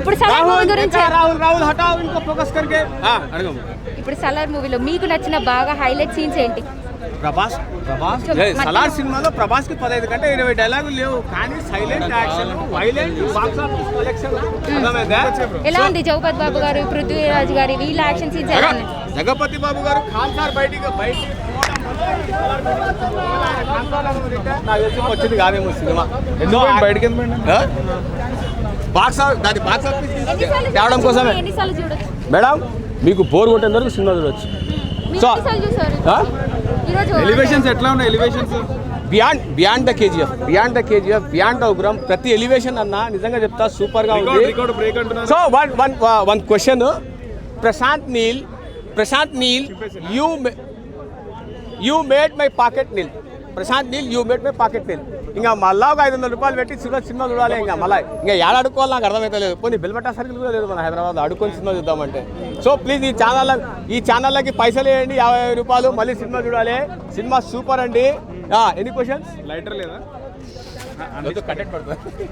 ఇప్పుడు సలార్ మూవీ గురించి రాహుల్ హటావ్ ఇన్కో ఫోకస్ करके అడగము. ఇప్పుడు సలార్ మూవీలో మీకు నచ్చిన బాగా హైలైట్ సీన్స్ ఏంటి? ప్రభాస్ సలార్ సినిమాలో ప్రభాస్ కి 15 కంటే 20 డైలాగులు లేవు, కానీ silent action, violent box office collection. ఎలా ఉంది జగపతి బాబు గారు, పృథ్వీరాజ్ గారి వీళ్ళ యాక్షన్ సీన్స్ ఎలా ఉన్నాయి? జగపతి బాబు గారు ఖాన్ సార్ బయటికి నాకు తెలిసి వచ్చింది కాదేమో సినిమా, ఎన్నో బయటకి బాక్స్ తేవడం కోసమే. ఎన్నిసార్లు చూడొచ్చు? మేడం మీకు బోర్ కొట్టేంత వరకు సినిమా చూడొచ్చు. సో ఎలివేషన్స్ ఎట్లా ఉన్నాయి? Elevations beyond the KGF, beyond the Ugram, ప్రతి ఎలివేషన్ అన్న నిజంగా చెప్తా సూపర్ గా ఉంది. So one question, Prashanth Neel you made my pocket Neel, Prashanth Neel you made my pocket Neel. ఇంకా మళ్ళా ఒక 500 రూపాయలు పెట్టి సినిమా చూడాలి. ఇంకా మళ్ళీ ఏడ అడుకోవాలి నాకు అర్థమైతే లేదు. కొన్ని బెల్బెట్టా సర్కిల్ కూడా లేదు మన హైదరాబాద్, అడుకొని సినిమా చూద్దామంటే. సో ప్లీజ్ ఈ ఛానళ్ళకి పైసలు వేయండి, 50 రూపాయలు, మళ్ళీ సినిమా చూడాలి. సినిమా సూపర్ అండి. Any questions? లైటర్ లేదా? కంటెంట్ పడుతుంది.